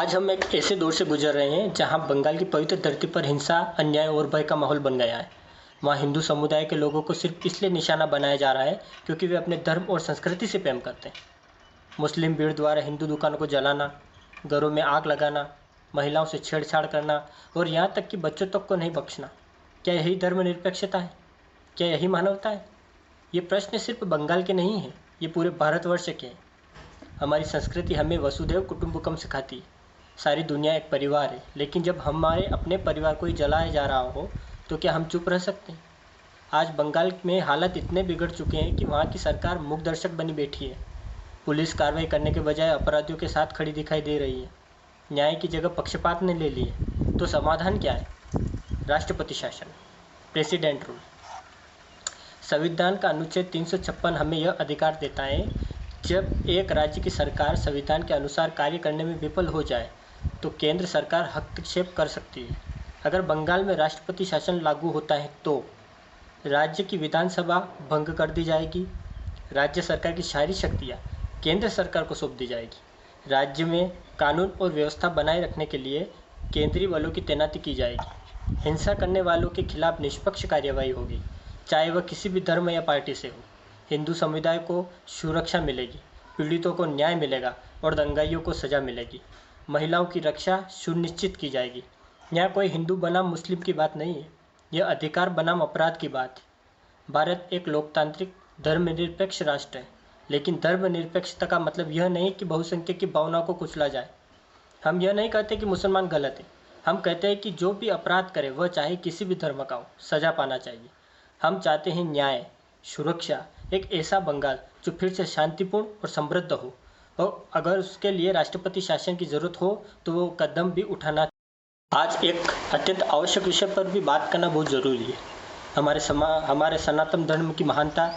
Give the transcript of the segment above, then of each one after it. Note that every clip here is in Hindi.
आज हम एक ऐसे दौर से गुजर रहे हैं जहां बंगाल की पवित्र धरती पर हिंसा, अन्याय और भय का माहौल बन गया है। वहां हिंदू समुदाय के लोगों को सिर्फ इसलिए निशाना बनाया जा रहा है क्योंकि वे अपने धर्म और संस्कृति से प्रेम करते हैं। मुस्लिम भीड़ द्वारा हिंदू दुकानों को जलाना, घरों में आग लगाना, महिलाओं से छेड़छाड़ करना और यहाँ तक कि बच्चों तक को नहीं बख्शना। क्या यही धर्मनिरपेक्षता है? क्या यही मानवता है? ये प्रश्न सिर्फ बंगाल के नहीं है, ये पूरे भारतवर्ष के हैं। हमारी संस्कृति हमें वसुधैव कुटुंबकम सिखाती है। सारी दुनिया एक परिवार है, लेकिन जब हमारे अपने परिवार को ही जलाया जा रहा हो तो क्या हम चुप रह सकते हैं? आज बंगाल में हालात इतने बिगड़ चुके हैं कि वहाँ की सरकार मूक दर्शक बनी बैठी है। पुलिस कार्रवाई करने के बजाय अपराधियों के साथ खड़ी दिखाई दे रही है। न्याय की जगह पक्षपात ने ले ली है। तो समाधान क्या है? राष्ट्रपति शासन, प्रेसिडेंट रूल। संविधान का अनुच्छेद 356 हमें यह अधिकार देता है, जब एक राज्य की सरकार संविधान के अनुसार कार्य करने में विफल हो जाए तो केंद्र सरकार हस्तक्षेप कर सकती है। अगर बंगाल में राष्ट्रपति शासन लागू होता है तो राज्य की विधानसभा भंग कर दी जाएगी। राज्य सरकार की सारी शक्तियाँ केंद्र सरकार को सौंप दी जाएगी। राज्य में कानून और व्यवस्था बनाए रखने के लिए केंद्रीय बलों की तैनाती की जाएगी। हिंसा करने वालों के खिलाफ निष्पक्ष कार्यवाही होगी, चाहे वह किसी भी धर्म या पार्टी से हो। हिंदू समुदाय को सुरक्षा मिलेगी, पीड़ितों को न्याय मिलेगा और दंगाइयों को सजा मिलेगी। महिलाओं की रक्षा सुनिश्चित की जाएगी। यहाँ कोई हिंदू बनाम मुस्लिम की बात नहीं है, यह अधिकार बनाम अपराध की बात है। भारत एक लोकतांत्रिक धर्मनिरपेक्ष राष्ट्र है, लेकिन धर्मनिरपेक्षता का मतलब यह नहीं कि बहुसंख्यक की भावनाओं को कुचला जाए। हम यह नहीं कहते कि मुसलमान गलत है, हम कहते हैं कि जो भी अपराध करे वह चाहे किसी भी धर्म का हो, सजा पाना चाहिए। हम चाहते हैं न्याय, सुरक्षा, एक ऐसा बंगाल जो फिर से शांतिपूर्ण और समृद्ध हो, और अगर उसके लिए राष्ट्रपति शासन की जरूरत हो तो वो कदम भी उठाना। आज एक अत्यंत आवश्यक विषय पर भी बात करना बहुत ज़रूरी है। हमारे सनातन धर्म की महानता,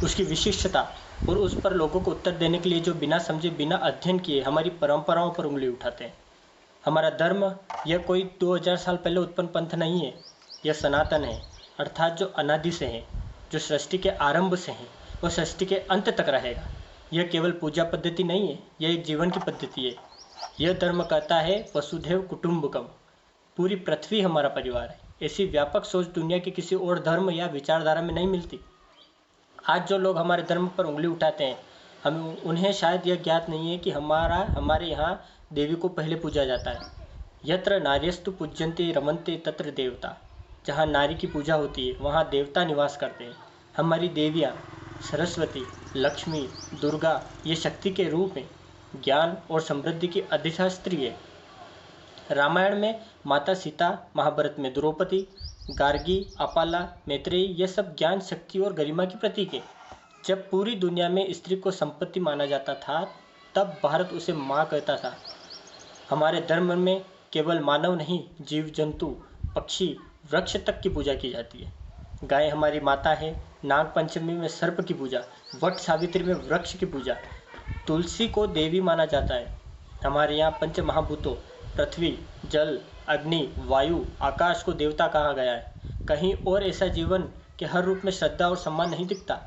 उसकी विशिष्टता और उस पर लोगों को उत्तर देने के लिए जो बिना समझे, बिना अध्ययन किए हमारी परंपराओं पर उंगली उठाते हैं। हमारा धर्म यह कोई 2000 साल पहले उत्पन्न पंथ नहीं है, यह सनातन है, अर्थात जो अनादि से है, जो सृष्टि के आरंभ से है और सृष्टि के अंत तक रहेगा। यह केवल पूजा पद्धति नहीं है, यह एक जीवन की पद्धति है। यह धर्म कहता है वसुधैव कुटुंबकम, पूरी पृथ्वी हमारा परिवार है। ऐसी व्यापक सोच दुनिया के किसी और धर्म या विचारधारा में नहीं मिलती। आज जो लोग हमारे धर्म पर उंगली उठाते हैं, उन्हें शायद यह ज्ञात नहीं है कि हमारे यहाँ देवी को पहले पूजा जाता है। यत्र नार्यस्तु पूज्यन्ते रमन्ते तत्र देवता। जहाँ नारी की पूजा होती है वहाँ देवता निवास करते हैं। हमारी देवियाँ सरस्वती, लक्ष्मी, दुर्गा ये शक्ति के रूप में ज्ञान और समृद्धि की अधिष्ठात्री है। रामायण में माता सीता, महाभारत में द्रौपदी, गार्गी, अपाला, मैत्रेयी ये सब ज्ञान, शक्ति और गरिमा की प्रतीक है। जब पूरी दुनिया में स्त्री को संपत्ति माना जाता था तब भारत उसे माँ कहता था। हमारे धर्म में केवल मानव नहीं, जीव जंतु, पक्षी, वृक्ष तक की पूजा की जाती है। गाय हमारी माता है, नाग पंचमी में सर्प की पूजा, वट सावित्री में वृक्ष की पूजा, तुलसी को देवी माना जाता है। हमारे यहाँ पंच महाभूतों पृथ्वी, जल, अग्नि, वायु, आकाश को देवता कहा गया है। कहीं और ऐसा जीवन के हर रूप में श्रद्धा और सम्मान नहीं दिखता।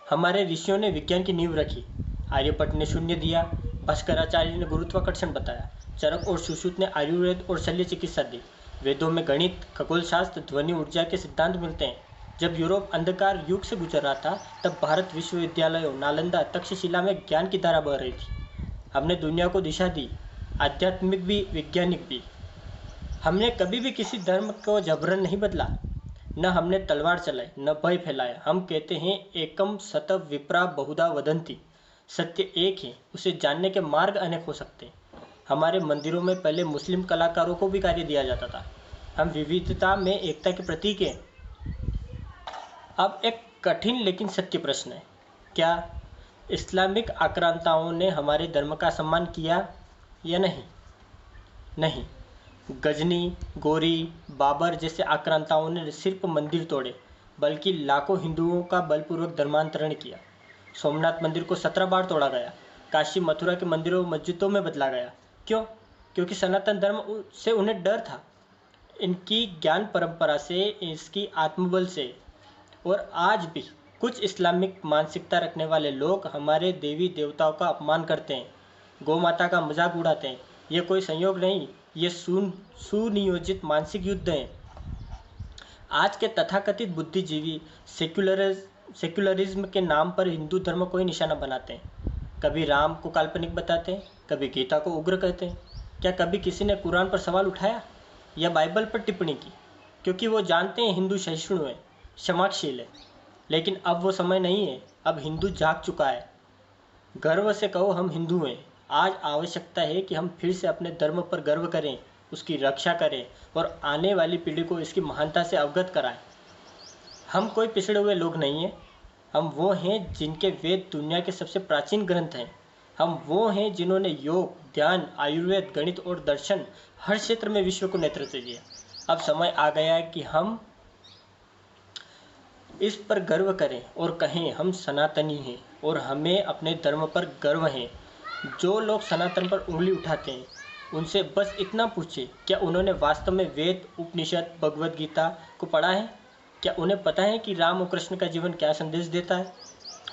हमारे ऋषियों ने विज्ञान की नींव रखी। आर्यभट्ट ने शून्य दिया, भास्कराचार्य ने गुरुत्वाकर्षण बताया, चरक और सुश्रुत ने आयुर्वेद और शल्य चिकित्सा दी। वेदों में गणित, खगोलशास्त्र, ध्वनि ऊर्जा के सिद्धांत मिलते हैं। जब यूरोप अंधकार युग से गुजर रहा था तब भारत विश्वविद्यालयों, नालंदा, तक्षशिला में ज्ञान की धारा बह रही थी। हमने दुनिया को दिशा दी, आध्यात्मिक भी, वैज्ञानिक भी। हमने कभी भी किसी धर्म को जबरन नहीं बदला, न हमने तलवार चलाई, न भय फैलाया। हम कहते हैं एकम सत विप्रा बहुधा वदंती, सत्य एक है, उसे जानने के मार्ग अनेक हो सकते हैं। हमारे मंदिरों में पहले मुस्लिम कलाकारों को भी कार्य दिया जाता था। हम विविधता में एकता के प्रतीक हैं। अब एक कठिन लेकिन सत्य प्रश्न है, क्या इस्लामिक आक्रांताओं ने हमारे धर्म का सम्मान किया या नहीं? नहीं। गजनी, गोरी, बाबर जैसे आक्रांताओं ने सिर्फ मंदिर तोड़े, बल्कि लाखों हिंदुओं का बलपूर्वक धर्मांतरण किया। सोमनाथ मंदिर को 17 बार तोड़ा गया। काशी, मथुरा के मंदिरों मस्जिदों में बदला गया। क्यों? क्योंकि सनातन धर्म से उन्हें डर था, इनकी ज्ञान परंपरा से, इसकी आत्मबल से। और आज भी कुछ इस्लामिक मानसिकता रखने वाले लोग हमारे देवी देवताओं का अपमान करते हैं। गौ माता का मजाक उड़ाते हैं। ये कोई संयोग नहीं, ये सुनियोजित मानसिक युद्ध है। आज के तथाकथित बुद्धिजीवी सेक्युलरिज्म के नाम पर हिंदू धर्म को ही निशाना बनाते हैं। कभी राम को काल्पनिक बताते हैं, कभी गीता को उग्र कहते हैं। क्या कभी किसी ने कुरान पर सवाल उठाया या बाइबल पर टिप्पणी की? क्योंकि वो जानते हैं हिंदू सहिष्णु है, क्षमाशील है। लेकिन अब वो समय नहीं है, अब हिंदू जाग चुका है। गर्व से कहो हम हिंदू हैं। आज आवश्यकता है कि हम फिर से अपने धर्म पर गर्व करें, उसकी रक्षा करें और आने वाली पीढ़ी को इसकी महानता से अवगत कराएं। हम कोई पिछड़े हुए लोग नहीं हैं। हम वो हैं जिनके वेद दुनिया के सबसे प्राचीन ग्रंथ हैं। हम वो हैं जिन्होंने योग, ध्यान, आयुर्वेद, गणित और दर्शन हर क्षेत्र में विश्व को नेतृत्व दिया। अब समय आ गया है कि हम इस पर गर्व करें और कहें हम सनातनी हैं और हमें अपने धर्म पर गर्व है। जो लोग सनातन पर उंगली उठाते हैं उनसे बस इतना पूछे, क्या उन्होंने वास्तव में वेद, उपनिषद, भगवद गीता को पढ़ा है? क्या उन्हें पता है कि राम और कृष्ण का जीवन क्या संदेश देता है?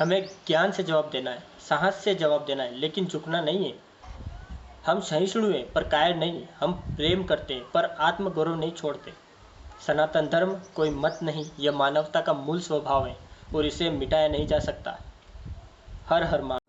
हमें ज्ञान से जवाब देना है, साहस से जवाब देना है, लेकिन झुकना नहीं है। हम सहिष्णु हैं पर कायर नहीं। हम प्रेम करते हैं पर आत्मगौरव नहीं छोड़ते। सनातन धर्म कोई मत नहीं, यह मानवता का मूल स्वभाव है और इसे मिटाया नहीं जा सकता। हर हर महादेव।